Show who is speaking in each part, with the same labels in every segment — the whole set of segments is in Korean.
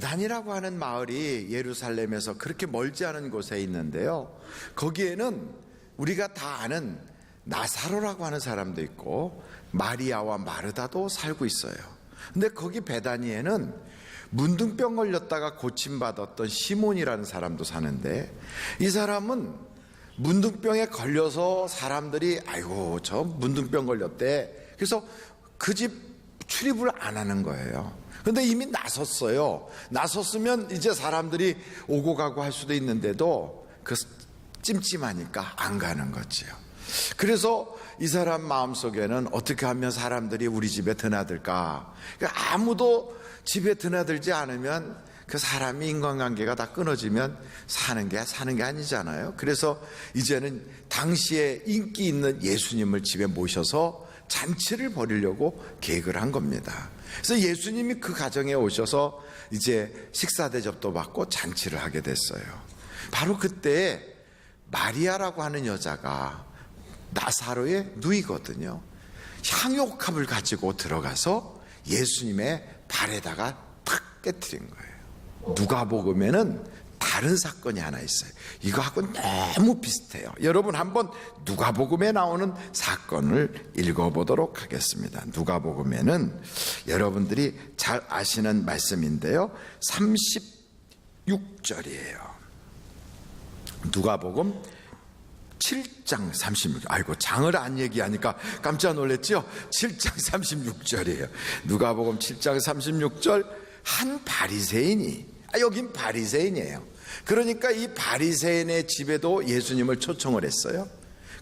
Speaker 1: 베단이라고 하는 마을이 예루살렘에서 그렇게 멀지 않은 곳에 있는데요, 거기에는 우리가 다 아는 나사로라고 하는 사람도 있고 마리아와 마르다도 살고 있어요. 근데 거기 베다니에는 문둥병 걸렸다가 고침받았던 시몬이라는 사람도 사는데, 이 사람은 문둥병에 걸려서 사람들이 아이고 저 문둥병 걸렸대, 그래서 그 집 출입을 안 하는 거예요. 근데 이미 나섰어요. 나섰으면 이제 사람들이 오고 가고 할 수도 있는데도 그 찜찜하니까 안 가는 거지요. 그래서 이 사람 마음속에는 어떻게 하면 사람들이 우리 집에 드나들까. 그러니까 아무도 집에 드나들지 않으면 그 사람이 인간관계가 다 끊어지면 사는 게 아니잖아요. 그래서 이제는 당시에 인기 있는 예수님을 집에 모셔서 잔치를 벌이려고 계획을 한 겁니다. 그래서 예수님이 그 가정에 오셔서 이제 식사 대접도 받고 잔치를 하게 됐어요. 바로 그때 마리아라고 하는 여자가 나사로의 누이거든요. 향유옥합을 가지고 들어가서 예수님의 발에다가 탁 깨트린 거예요. 누가복음에는 다른 사건이 하나 있어요. 이거하고 너무 비슷해요. 여러분 한번 누가복음에 나오는 사건을 읽어보도록 하겠습니다. 누가복음에는 여러분들이 잘 아시는 말씀인데요, 36절이에요. 누가복음 7장 36절. 아이고, 장을 안 얘기하니까 깜짝 놀랐죠? 7장 36절이에요. 누가복음 7장 36절. 한 바리새인이, 여긴 바리새인이에요. 그러니까 이 바리새인의 집에도 예수님을 초청을 했어요.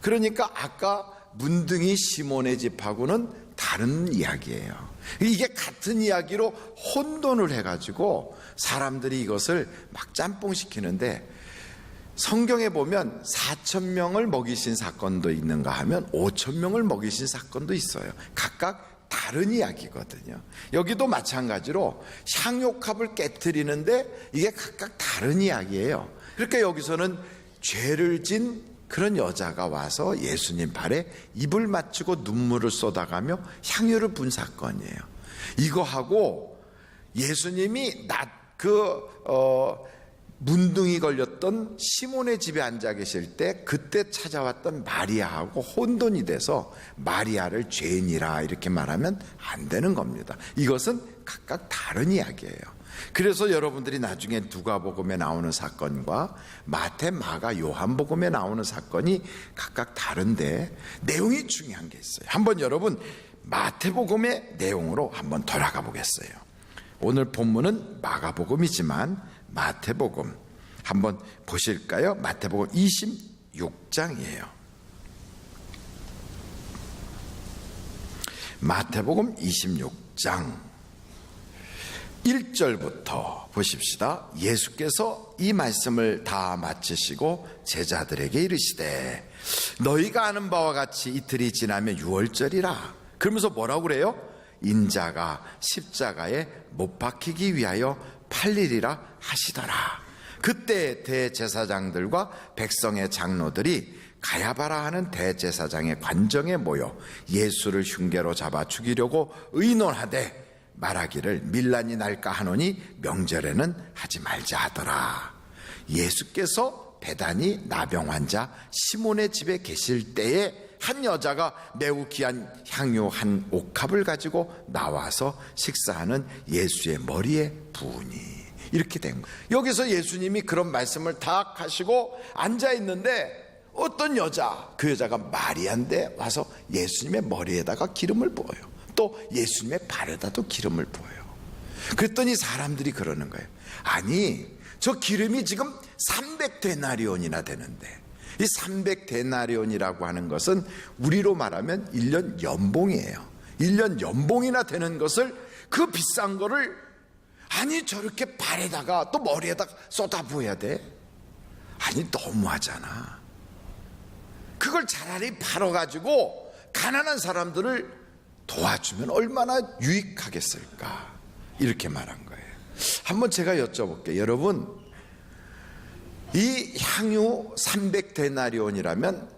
Speaker 1: 그러니까 아까 문둥이 시몬의 집하고는 다른 이야기예요. 이게 같은 이야기로 혼돈을 해가지고 사람들이 이것을 막 짬뽕시키는데, 성경에 보면 4,000명을 먹이신 사건도 있는가 하면 5,000명을 먹이신 사건도 있어요. 각각 다른 이야기거든요. 여기도 마찬가지로 향유옥합을 깨트리는데 이게 각각 다른 이야기예요. 그러니까 여기서는 죄를 진 그런 여자가 와서 예수님 발에 입을 맞추고 눈물을 쏟아가며 향유를 분 사건이에요. 이거하고 예수님이 문둥이 걸렸던 시몬의 집에 앉아 계실 때 그때 찾아왔던 마리아하고 혼돈이 돼서 마리아를 죄인이라 이렇게 말하면 안 되는 겁니다. 이것은 각각 다른 이야기예요. 그래서 여러분들이 나중에 누가복음에 나오는 사건과 마태, 마가, 요한복음에 나오는 사건이 각각 다른데 내용이 중요한 게 있어요. 한번 여러분 마태복음의 내용으로 한번 돌아가 보겠어요. 오늘 본문은 마가복음이지만 마태복음 한번 보실까요? 마태복음 26장이에요. 마태복음 26장 1절부터 보십시다. 예수께서 이 말씀을 다 마치시고 제자들에게 이르시되 너희가 아는 바와 같이 이틀이 지나면 유월절이라. 그러면서 뭐라고 그래요? 인자가 십자가에 못 박히기 위하여 팔리리라 하시더라. 그때 대제사장들과 백성의 장로들이 가야바라 하는 대제사장의 관정에 모여 예수를 흉계로 잡아 죽이려고 의논하되 말하기를 밀란이 날까 하노니 명절에는 하지 말자 하더라. 예수께서 베다니 나병 환자 시몬의 집에 계실 때에 한 여자가 매우 귀한 향유 한 옥합을 가지고 나와서 식사하는 예수의 머리에 부으니. 이렇게 된 거예요. 여기서 예수님이 그런 말씀을 다 하시고 앉아 있는데 어떤 여자, 그 여자가 마리아인데 와서 예수님의 머리에다가 기름을 부어요. 또 예수님의 발에다도 기름을 부어요. 그랬더니 사람들이 그러는 거예요. 아니, 저 기름이 지금 300데나리온이나 되는데, 이 300데나리온이라고 하는 것은 우리로 말하면 1년 연봉이에요. 1년 연봉이나 되는 것을, 그 비싼 거를 아니 저렇게 발에다가 또 머리에다가 쏟아 부어야 돼? 아니 너무하잖아. 그걸 차라리 팔아가지고 가난한 사람들을 도와주면 얼마나 유익하겠을까, 이렇게 말한 거예요. 한번 제가 여쭤볼게요. 여러분, 이 향유 300데나리온이라면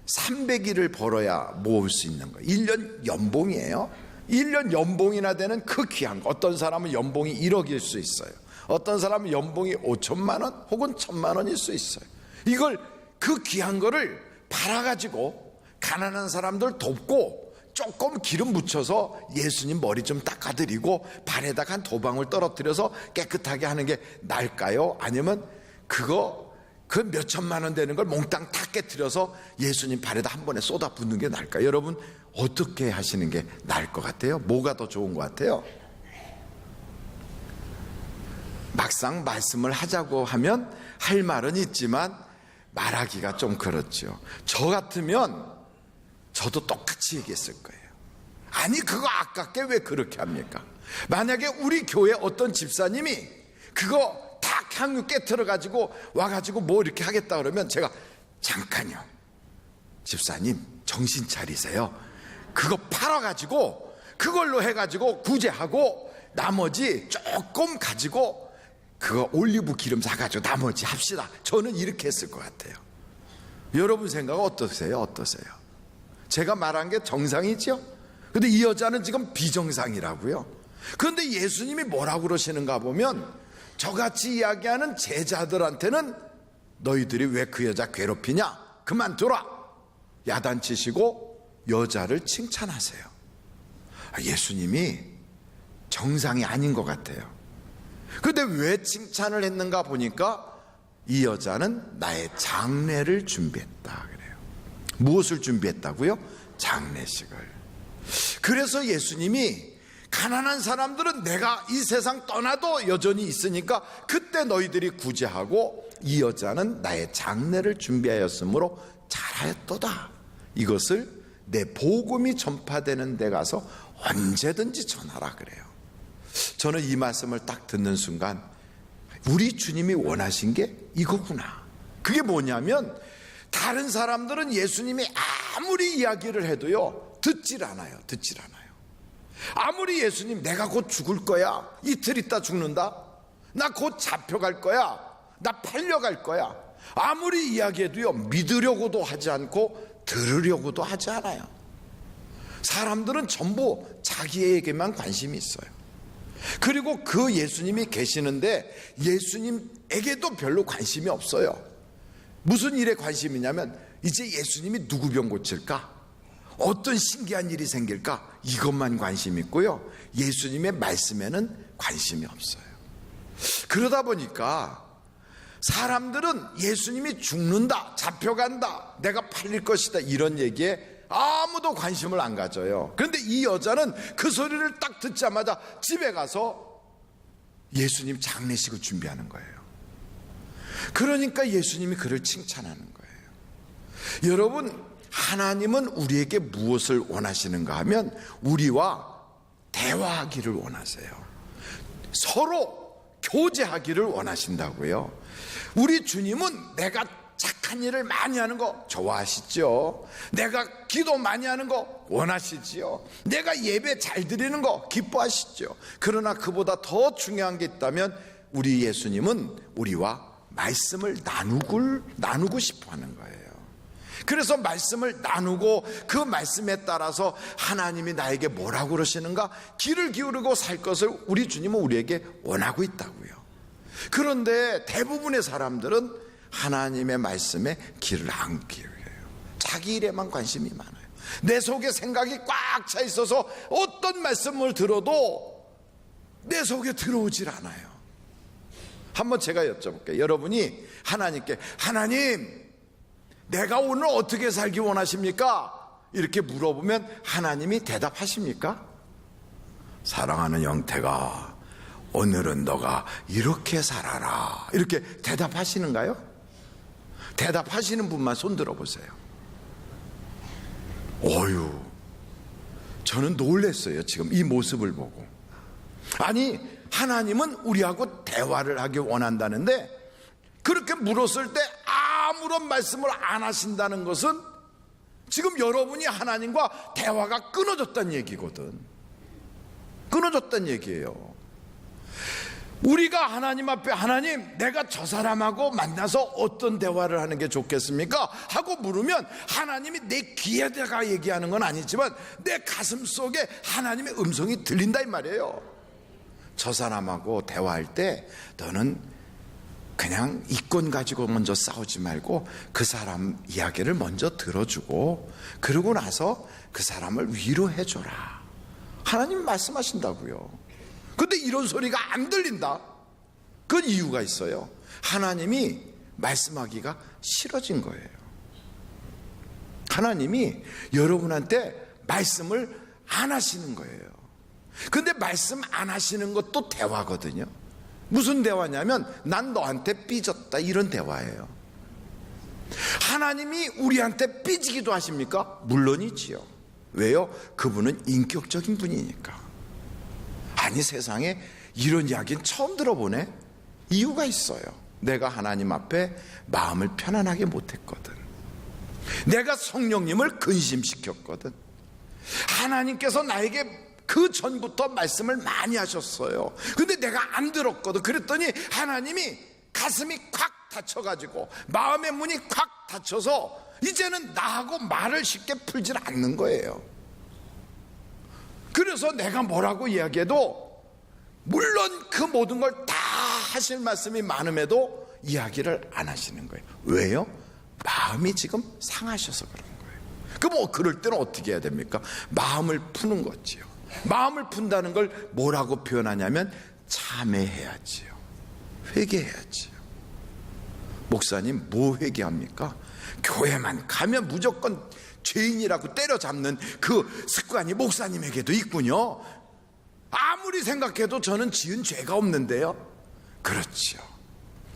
Speaker 1: 300일을 벌어야 모을 수 있는 거예요. 1년 연봉이에요. 1년 연봉이나 되는 그 귀한 거. 어떤 사람은 연봉이 1억일 수 있어요. 어떤 사람은 연봉이 5천만 원 혹은 1,000만 원일 수 있어요. 이걸 그 귀한 거를 팔아가지고 가난한 사람들 돕고 조금 기름 묻혀서 예수님 머리 좀 닦아드리고 발에다가 한 2방울 떨어뜨려서 깨끗하게 하는 게 나을까요? 아니면 그 몇천만 원 되는 걸 몽땅 다 깨뜨려서 예수님 발에다 한 번에 쏟아 붓는 게 나을까요? 여러분 어떻게 하시는 게 나을 것 같아요? 뭐가 더 좋은 것 같아요? 막상 말씀을 하자고 하면 할 말은 있지만 말하기가 좀 그렇죠. 저 같으면 저도 똑같이 얘기했을 거예요. 아니 그거 아깝게 왜 그렇게 합니까? 만약에 우리 교회 어떤 집사님이 그거 다 향유 깨트려 가지고 와가지고 뭐 이렇게 하겠다 그러면 제가 잠깐요 집사님 정신 차리세요. 그거 팔아가지고 그걸로 해가지고 구제하고 나머지 조금 가지고 그거 올리브 기름 사가지고 나머지 합시다. 저는 이렇게 했을 것 같아요. 여러분 생각은 어떠세요? 제가 말한 게 정상이죠? 근데 이 여자는 지금 비정상이라고요. 그런데 예수님이 뭐라고 그러시는가 보면 저같이 이야기하는 제자들한테는 너희들이 왜 그 여자 괴롭히냐? 그만둬라. 야단치시고 여자를 칭찬하세요. 예수님이 정상이 아닌 것 같아요. 그런데 왜 칭찬을 했는가 보니까 이 여자는 나의 장례를 준비했다 그래요. 무엇을 준비했다고요? 장례식을. 그래서 예수님이 가난한 사람들은 내가 이 세상 떠나도 여전히 있으니까 그때 너희들이 구제하고 이 여자는 나의 장례를 준비하였으므로 잘하였도다. 이것을 내 복음이 전파되는 데 가서 언제든지 전하라 그래요. 저는 이 말씀을 딱 듣는 순간 우리 주님이 원하신 게 이거구나. 그게 뭐냐면 다른 사람들은 예수님이 아무리 이야기를 해도요 듣질 않아요. 아무리 예수님 내가 곧 죽을 거야, 이틀 있다 죽는다, 나 곧 잡혀갈 거야, 나 팔려갈 거야, 아무리 이야기해도요 믿으려고도 하지 않고 들으려고도 하지 않아요. 사람들은 전부 자기에게만 관심이 있어요. 그리고 그 예수님이 계시는데 예수님에게도 별로 관심이 없어요. 무슨 일에 관심이냐면 이제 예수님이 누구 병 고칠까? 어떤 신기한 일이 생길까? 이것만 관심 있고요. 예수님의 말씀에는 관심이 없어요. 그러다 보니까 사람들은 예수님이 죽는다, 잡혀간다, 내가 팔릴 것이다 이런 얘기에 아무도 관심을 안 가져요. 그런데 이 여자는 그 소리를 딱 듣자마자 집에 가서 예수님 장례식을 준비하는 거예요. 그러니까 예수님이 그를 칭찬하는 거예요. 여러분, 하나님은 우리에게 무엇을 원하시는가 하면 우리와 대화하기를 원하세요. 서로 교제하기를 원하신다고요. 우리 주님은 내가 착한 일을 많이 하는 거 좋아하시죠? 내가 기도 많이 하는 거 원하시지요? 내가 예배 잘 드리는 거 기뻐하시죠? 그러나 그보다 더 중요한 게 있다면 우리 예수님은 우리와 말씀을 나누고 싶어 하는 거예요. 그래서 말씀을 나누고 그 말씀에 따라서 하나님이 나에게 뭐라고 그러시는가 귀를 기울이고 살 것을 우리 주님은 우리에게 원하고 있다고요. 그런데 대부분의 사람들은 하나님의 말씀에 귀를 안 기울여요. 자기 일에만 관심이 많아요. 내 속에 생각이 꽉 차 있어서 어떤 말씀을 들어도 내 속에 들어오질 않아요. 한번 제가 여쭤볼게요. 여러분이 하나님께 하나님 내가 오늘 어떻게 살기 원하십니까? 이렇게 물어보면 하나님이 대답하십니까? 사랑하는 영태가 오늘은 너가 이렇게 살아라 이렇게 대답하시는가요? 대답하시는 분만 손 들어보세요. 어휴, 저는 놀랐어요. 지금 이 모습을 보고. 아니, 하나님은 우리하고 대화를 하기 원한다는데 그렇게 물었을 때 아무런 말씀을 안 하신다는 것은 지금 여러분이 하나님과 대화가 끊어졌다는 얘기거든. 끊어졌다는 얘기예요. 우리가 하나님 앞에 하나님 내가 저 사람하고 만나서 어떤 대화를 하는 게 좋겠습니까? 하고 물으면 하나님이 내 귀에다가 얘기하는 건 아니지만 내 가슴 속에 하나님의 음성이 들린다 이 말이에요. 저 사람하고 대화할 때 너는 그냥 이권 가지고 먼저 싸우지 말고 그 사람 이야기를 먼저 들어주고 그러고 나서 그 사람을 위로해줘라. 하나님 말씀하신다고요. 근데 이런 소리가 안 들린다. 그건 이유가 있어요. 하나님이 말씀하기가 싫어진 거예요. 하나님이 여러분한테 말씀을 안 하시는 거예요. 근데 말씀 안 하시는 것도 대화거든요. 무슨 대화냐면 난 너한테 삐졌다, 이런 대화예요. 하나님이 우리한테 삐지기도 하십니까? 물론이지요. 왜요? 그분은 인격적인 분이니까. 아니, 세상에 이런 이야기는 처음 들어보네. 이유가 있어요. 내가 하나님 앞에 마음을 편안하게 못했거든. 내가 성령님을 근심시켰거든. 하나님께서 나에게 그 전부터 말씀을 많이 하셨어요. 근데 내가 안 들었거든. 그랬더니 하나님이 가슴이 콱 닫혀가지고 마음의 문이 콱 닫혀서 이제는 나하고 말을 쉽게 풀질 않는 거예요. 그래서 내가 뭐라고 이야기해도 물론 그 모든 걸 다 하실 말씀이 많음에도 이야기를 안 하시는 거예요. 왜요? 마음이 지금 상하셔서 그런 거예요. 그럼 그럴 때는 어떻게 해야 됩니까? 마음을 푸는 거지요. 마음을 푼다는 걸 뭐라고 표현하냐면 참회해야지요. 회개해야지요. 목사님, 뭐 회개합니까? 교회만 가면 무조건 죄인이라고 때려잡는 그 습관이 목사님에게도 있군요. 아무리 생각해도 저는 지은 죄가 없는데요. 그렇죠.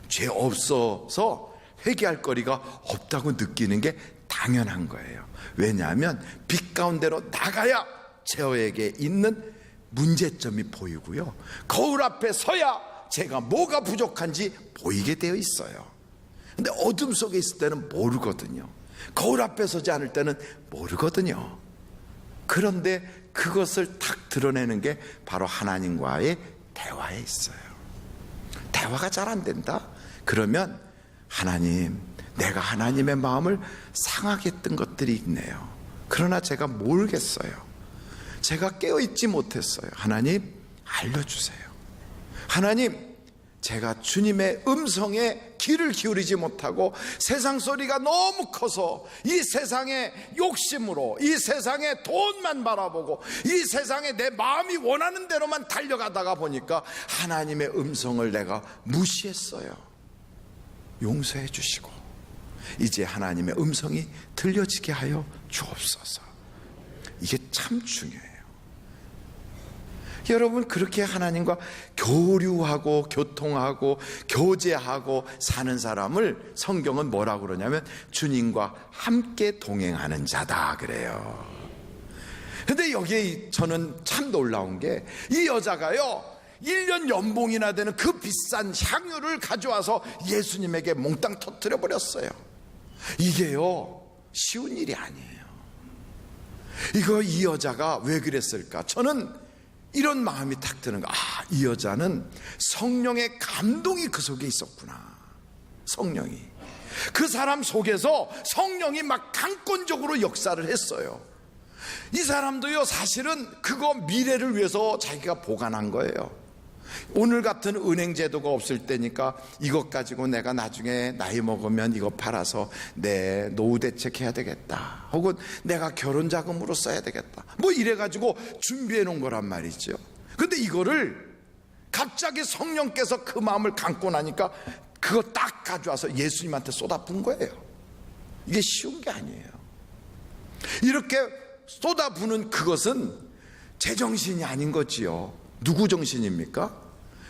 Speaker 1: 죄 없어서 회개할 거리가 없다고 느끼는 게 당연한 거예요. 왜냐하면 빛 가운데로 나가야 저에게 있는 문제점이 보이고요. 거울 앞에 서야 제가 뭐가 부족한지 보이게 되어 있어요. 근데 어둠 속에 있을 때는 모르거든요. 거울 앞에 서지 않을 때는 모르거든요. 그런데 그것을 탁 드러내는 게 바로 하나님과의 대화에 있어요. 대화가 잘 안 된다? 그러면 하나님, 내가 하나님의 마음을 상하게 했던 것들이 있네요. 그러나 제가 모르겠어요. 제가 깨어있지 못했어요. 하나님, 알려주세요. 하나님, 제가 주님의 음성에 귀를 기울이지 못하고 세상 소리가 너무 커서 이 세상의 욕심으로, 이 세상의 돈만 바라보고 이 세상에 내 마음이 원하는 대로만 달려가다가 보니까 하나님의 음성을 내가 무시했어요. 용서해 주시고 이제 하나님의 음성이 들려지게 하여 주옵소서. 이게 참 중요해요. 여러분, 그렇게 하나님과 교류하고 교통하고 교제하고 사는 사람을 성경은 뭐라고 그러냐면 주님과 함께 동행하는 자다 그래요. 근데 여기에 저는 참 놀라운 게 이 여자가요 1년 연봉이나 되는 그 비싼 향유를 가져와서 예수님에게 몽땅 터뜨려 버렸어요. 이게요 쉬운 일이 아니에요. 이 여자가 왜 그랬을까? 저는 이런 마음이 탁 드는 거야. 이 여자는 성령의 감동이 그 속에 있었구나. 성령이 그 사람 속에서 성령이 막 강권적으로 역사를 했어요. 이 사람도요 사실은 그거 미래를 위해서 자기가 보관한 거예요. 오늘 같은 은행 제도가 없을 때니까 이것 가지고 내가 나중에 나이 먹으면 이거 팔아서 내 노후 대책해야 되겠다, 혹은 내가 결혼 자금으로 써야 되겠다, 뭐 이래가지고 준비해 놓은 거란 말이죠. 근데 이거를 갑자기 성령께서 그 마음을 감고 나니까 그거 딱 가져와서 예수님한테 쏟아부은 거예요. 이게 쉬운 게 아니에요. 이렇게 쏟아부는 그것은 제정신이 아닌 거지요. 누구 정신입니까?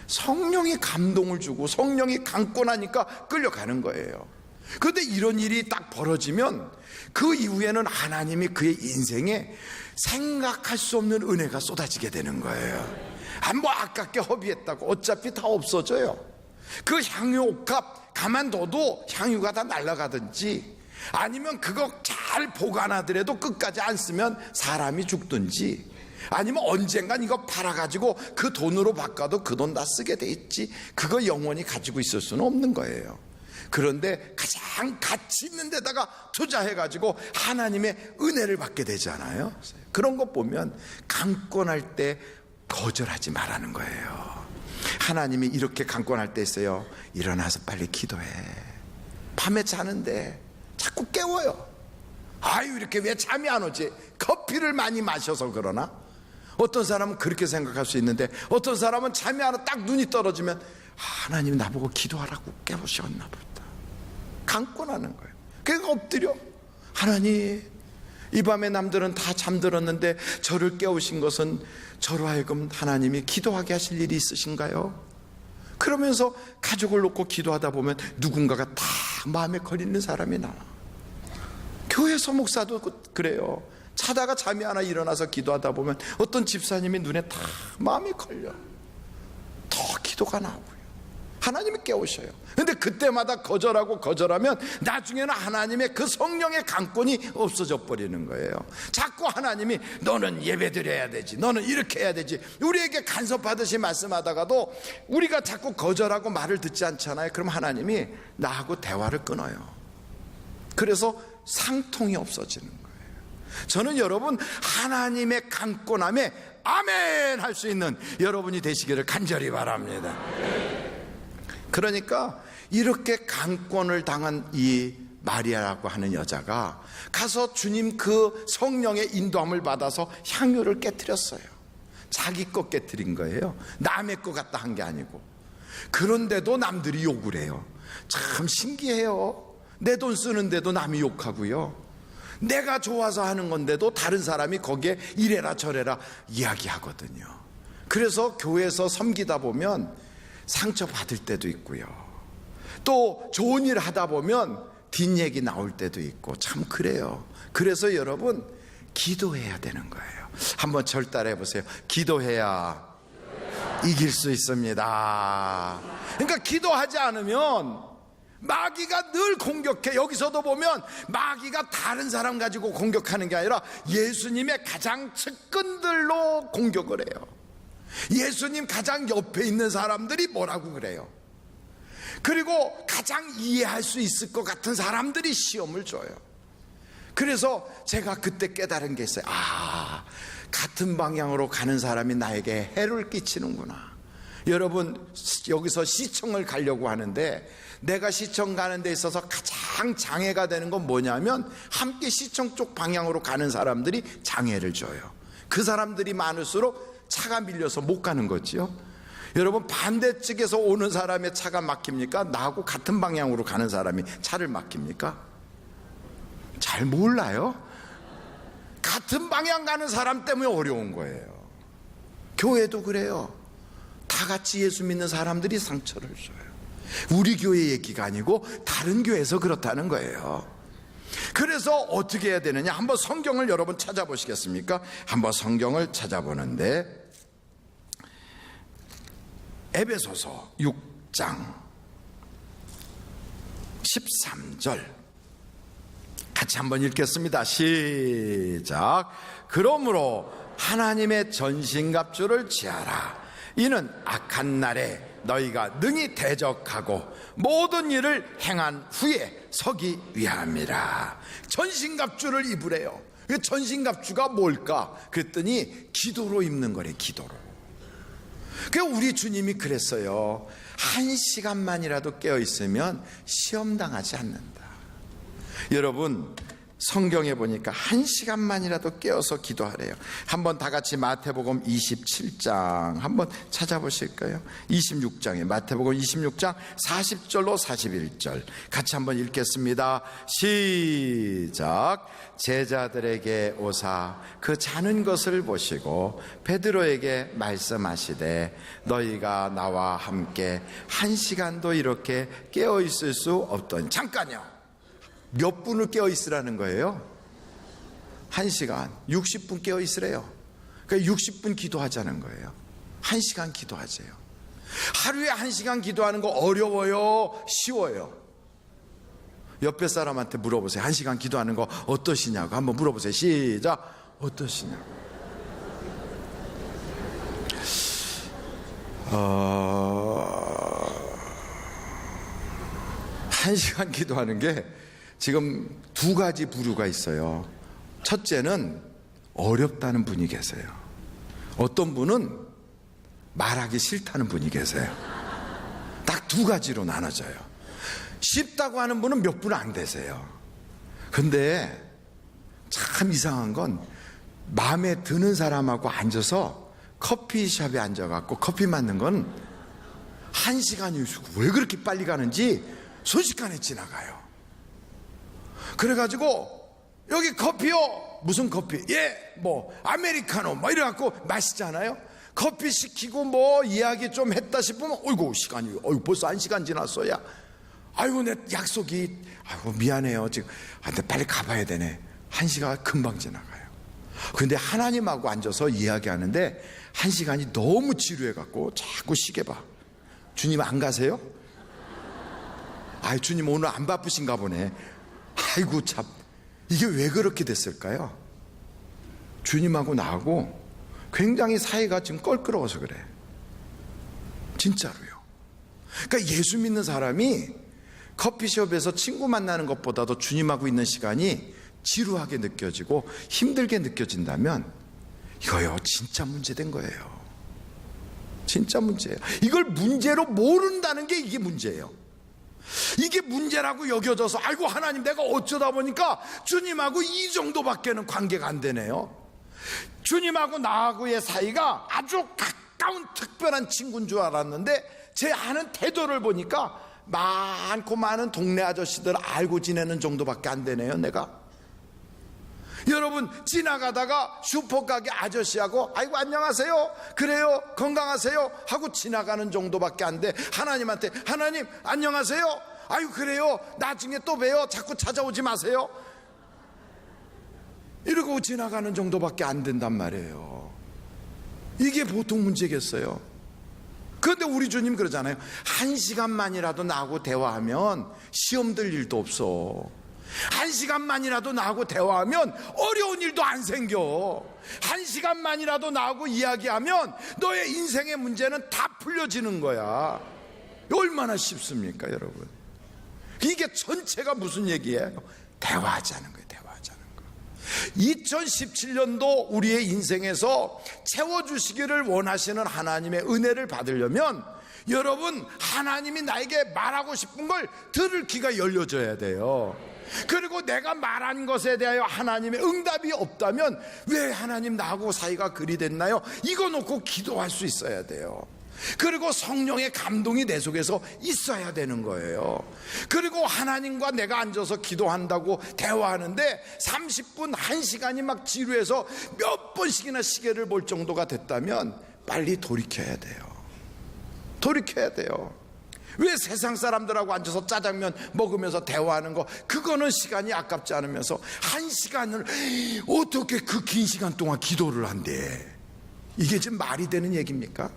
Speaker 1: 성령이 감동을 주고 성령이 감고 나니까 끌려가는 거예요. 그런데 이런 일이 딱 벌어지면 그 이후에는 하나님이 그의 인생에 생각할 수 없는 은혜가 쏟아지게 되는 거예요. 뭐 아깝게 허비했다고 어차피 다 없어져요. 그 향유 옥합 가만둬도 향유가 다 날아가든지, 아니면 그거 잘 보관하더라도 끝까지 안 쓰면 사람이 죽든지, 아니면 언젠간 이거 팔아가지고 그 돈으로 바꿔도 그 돈 다 쓰게 돼 있지, 그거 영원히 가지고 있을 수는 없는 거예요. 그런데 가장 가치 있는 데다가 투자해가지고 하나님의 은혜를 받게 되잖아요. 그런 거 보면 강권할 때 거절하지 말라는 거예요. 하나님이 이렇게 강권할 때 있어요. 일어나서 빨리 기도해. 밤에 자는데 자꾸 깨워요. 아유, 이렇게 왜 잠이 안 오지? 커피를 많이 마셔서 그러나? 어떤 사람은 그렇게 생각할 수 있는데, 어떤 사람은 잠이 안 와 딱 눈이 떨어지면 하나님 나보고 기도하라고 깨우셨나 보다. 강권하는 거예요. 그러니까 엎드려. 하나님, 이 밤에 남들은 다 잠들었는데 저를 깨우신 것은 저로 하여금 하나님이 기도하게 하실 일이 있으신가요? 그러면서 가족을 놓고 기도하다 보면 누군가가 다 마음에 걸리는 사람이 나와. 교회 소목사도 그래요. 자다가 잠이 안 와 일어나서 기도하다 보면 어떤 집사님이 눈에 다 마음이 걸려. 더 기도가 나오고요. 하나님이 깨우셔요. 근데 그때마다 거절하면 나중에는 하나님의 그 성령의 강권이 없어져 버리는 거예요. 자꾸 하나님이 너는 예배 드려야 되지, 너는 이렇게 해야 되지, 우리에게 간섭하듯이 말씀하다가도 우리가 자꾸 거절하고 말을 듣지 않잖아요. 그럼 하나님이 나하고 대화를 끊어요. 그래서 상통이 없어지는 거예요. 저는 여러분 하나님의 강권함에 아멘 할 수 있는 여러분이 되시기를 간절히 바랍니다. 그러니까 이렇게 강권을 당한 이 마리아라고 하는 여자가 가서 주님 그 성령의 인도함을 받아서 향유를 깨뜨렸어요. 자기 것 깨뜨린 거예요. 남의 것 갖다 한 게 아니고. 그런데도 남들이 욕을 해요. 참 신기해요. 내 돈 쓰는데도 남이 욕하고요. 내가 좋아서 하는 건데도 다른 사람이 거기에 이래라 저래라 이야기하거든요. 그래서 교회에서 섬기다 보면 상처받을 때도 있고요. 또 좋은 일 하다 보면 뒷얘기 나올 때도 있고 참 그래요. 그래서 여러분 기도해야 되는 거예요. 한번 절 따라해 보세요. 기도해야 이길 수 있습니다. 그러니까 기도하지 않으면 마귀가 늘 공격해. 여기서도 보면 마귀가 다른 사람 가지고 공격하는 게 아니라 예수님의 가장 측근들로 공격을 해요. 예수님 가장 옆에 있는 사람들이 뭐라고 그래요? 그리고 가장 이해할 수 있을 것 같은 사람들이 시험을 줘요. 그래서 제가 그때 깨달은 게 있어요. 아, 같은 방향으로 가는 사람이 나에게 해를 끼치는구나. 여러분 여기서 시청을 가려고 하는데 내가 시청 가는 데 있어서 가장 장애가 되는 건 뭐냐면 함께 시청 쪽 방향으로 가는 사람들이 장애를 줘요. 그 사람들이 많을수록 차가 밀려서 못 가는 거지요. 여러분 반대측에서 오는 사람의 차가 막힙니까? 나하고 같은 방향으로 가는 사람이 차를 막힙니까? 잘 몰라요. 같은 방향 가는 사람 때문에 어려운 거예요. 교회도 그래요. 다 같이 예수 믿는 사람들이 상처를 줘요. 우리 교회 얘기가 아니고 다른 교회에서 그렇다는 거예요. 그래서 어떻게 해야 되느냐? 한번 성경을 여러분 찾아보시겠습니까? 한번 성경을 찾아보는데 에베소서 6장 13절 같이 한번 읽겠습니다. 시작. 그러므로 하나님의 전신갑주를 취하라. 이는 악한 날에 너희가 능히 대적하고 모든 일을 행한 후에 서기 위함이라. 전신갑주를 입으래요. 전신갑주가 뭘까? 그랬더니 기도로 입는 거래. 기도로. 그러니까 우리 주님이 그랬어요. 1시간만이라도 깨어있으면 시험당하지 않는다. 여러분 성경에 보니까 1시간만이라도 깨어서 기도하래요. 한번 다 같이 마태복음 27장 한번 찾아보실까요? 26장에 마태복음 26장 40절로 41절 같이 한번 읽겠습니다. 시작. 제자들에게 오사 그 자는 것을 보시고 베드로에게 말씀하시되 너희가 나와 함께 1시간도 이렇게 깨어 있을 수 없더니. 잠깐요. 몇 분을 깨어 있으라는 거예요? 1시간 60분 깨어 있으래요. 그러니까 60분 기도하자는 거예요. 1시간 기도하세요. 하루에 1시간 기도하는 거 어려워요? 쉬워요? 옆에 사람한테 물어보세요. 1시간 기도하는 거 어떠시냐고 한번 물어보세요. 시작. 어떠시냐고. 1시간 기도하는 게 지금 두 가지 부류가 있어요. 첫째는 어렵다는 분이 계세요. 어떤 분은 말하기 싫다는 분이 계세요. 딱 두 가지로 나눠져요. 쉽다고 하는 분은 몇 분 안 되세요. 근데 참 이상한 건 마음에 드는 사람하고 앉아서 커피숍에 앉아갖고 커피 맞는 건 1시간이 왜 그렇게 빨리 가는지 순식간에 지나가요. 그래가지고 여기 커피요. 무슨 커피? 예, 뭐 아메리카노 뭐 이래갖고 마시잖아요. 커피 시키고 뭐 이야기 좀 했다 싶으면 어이구 시간이 벌써 1시간 지났어야. 아이고 내 약속이 아이고 미안해요 지금. 근데 빨리 가봐야 되네. 1시간 금방 지나가요. 근데 하나님하고 앉아서 이야기하는데 1시간이 너무 지루해갖고 자꾸 시계 봐. 주님 안 가세요? 아이 주님 오늘 안 바쁘신가 보네. 아이고 참 이게 왜 그렇게 됐을까요? 주님하고 나하고 굉장히 사이가 지금 껄끄러워서 그래. 진짜로요. 그러니까 예수 믿는 사람이 커피숍에서 친구 만나는 것보다도 주님하고 있는 시간이 지루하게 느껴지고 힘들게 느껴진다면 이거요 진짜 문제된 거예요. 진짜 문제예요. 이걸 문제로 모른다는 게 이게 문제예요. 이게 문제라고 여겨져서 아이고 하나님 내가 어쩌다 보니까 주님하고 이 정도밖에는 관계가 안 되네요. 주님하고 나하고의 사이가 아주 가까운 특별한 친구인 줄 알았는데 제 아는 태도를 보니까 많고 많은 동네 아저씨들 알고 지내는 정도밖에 안 되네요. 내가 여러분 지나가다가 슈퍼가게 아저씨하고 아이고 안녕하세요 그래요 건강하세요 하고 지나가는 정도밖에 안 돼. 하나님한테 하나님 안녕하세요 아이고 그래요 나중에 또 봬요 자꾸 찾아오지 마세요 이러고 지나가는 정도밖에 안 된단 말이에요. 이게 보통 문제겠어요. 그런데 우리 주님 그러잖아요. 1시간만이라도 나하고 대화하면 시험 들 일도 없어. 1시간만이라도 나하고 대화하면 어려운 일도 안 생겨. 1시간만이라도 나하고 이야기하면 너의 인생의 문제는 다 풀려지는 거야. 얼마나 쉽습니까 여러분. 이게 전체가 무슨 얘기예요? 대화하자는 거예요. 대화하자는 거. 2017년도 우리의 인생에서 채워주시기를 원하시는 하나님의 은혜를 받으려면 여러분 하나님이 나에게 말하고 싶은 걸 들을 귀가 열려져야 돼요. 그리고 내가 말한 것에 대하여 하나님의 응답이 없다면 왜 하나님 나하고 사이가 그리 됐나요? 이거 놓고 기도할 수 있어야 돼요. 그리고 성령의 감동이 내 속에서 있어야 되는 거예요. 그리고 하나님과 내가 앉아서 기도한다고 대화하는데 30분, 1시간이 막 지루해서 몇 번씩이나 시계를 볼 정도가 됐다면 빨리 돌이켜야 돼요. 돌이켜야 돼요. 왜 세상 사람들하고 앉아서 짜장면 먹으면서 대화하는 거 그거는 시간이 아깝지 않으면서 1시간을 어떻게 그 긴 시간 동안 기도를 한대. 이게 지금 말이 되는 얘기입니까?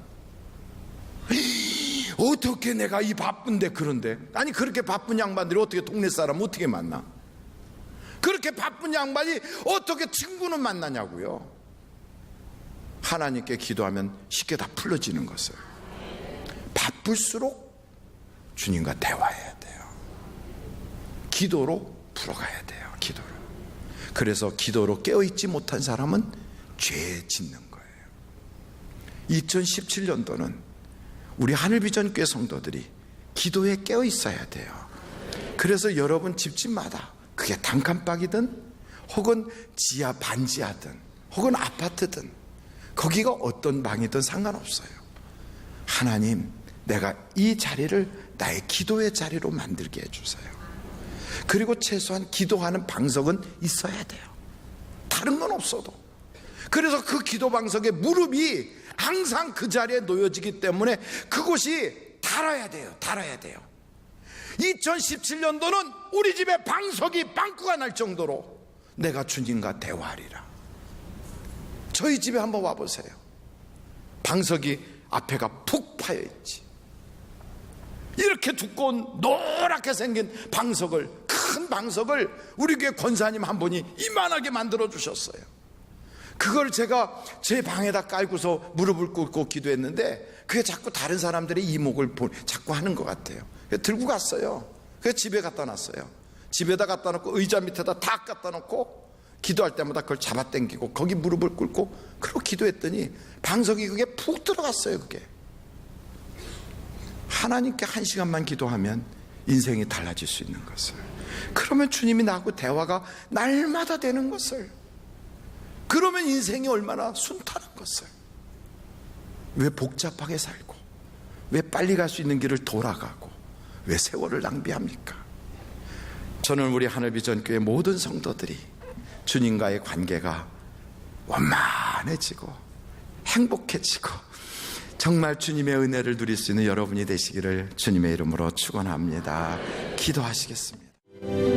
Speaker 1: 어떻게 내가 이 바쁜데 그런데 아니 그렇게 바쁜 양반들이 어떻게 동네 사람 어떻게 만나? 그렇게 바쁜 양반이 어떻게 친구는 만나냐고요. 하나님께 기도하면 쉽게 다 풀어지는 것을. 바쁠수록 주님과 대화해야 돼요. 기도로 풀어가야 돼요. 기도로. 그래서 기도로 깨어있지 못한 사람은 죄 짓는 거예요. 2017년도는 우리 하늘비전교회 성도들이 기도에 깨어있어야 돼요. 그래서 여러분 집집마다 그게 단칸방이든 혹은 지하 반지하든 혹은 아파트든 거기가 어떤 방이든 상관없어요. 하나님 내가 이 자리를 나의 기도의 자리로 만들게 해주세요. 그리고 최소한 기도하는 방석은 있어야 돼요. 다른 건 없어도. 그래서 그 기도 방석에 무릎이 항상 그 자리에 놓여지기 때문에 그곳이 달아야 돼요. 달아야 돼요. 2017년도는 우리 집에 방석이 빵꾸가 날 정도로 내가 주님과 대화하리라. 저희 집에 한번 와보세요. 방석이 앞에가 푹 파여있지. 이렇게 두꺼운 노랗게 생긴 방석을, 큰 방석을 우리 교회 권사님 한 분이 이만하게 만들어 주셨어요. 그걸 제가 제 방에다 깔고서 무릎을 꿇고 기도했는데 그게 자꾸 다른 사람들의 이목을 자꾸 하는 것 같아요. 그래서 들고 갔어요. 그래서 집에 갖다 놨어요. 집에다 갖다 놓고 의자 밑에다 다 갖다 놓고 기도할 때마다 그걸 잡아당기고 거기 무릎을 꿇고 그러고 기도했더니 방석이 그게 푹 들어갔어요. 그게 하나님께 1시간만 기도하면 인생이 달라질 수 있는 것을, 그러면 주님이 나하고 대화가 날마다 되는 것을, 그러면 인생이 얼마나 순탄한 것을, 왜 복잡하게 살고, 왜 빨리 갈 수 있는 길을 돌아가고, 왜 세월을 낭비합니까? 저는 우리 하늘비전교회 모든 성도들이 주님과의 관계가 원만해지고 행복해지고 정말 주님의 은혜를 누릴 수 있는 여러분이 되시기를 주님의 이름으로 축원합니다. 기도하시겠습니다.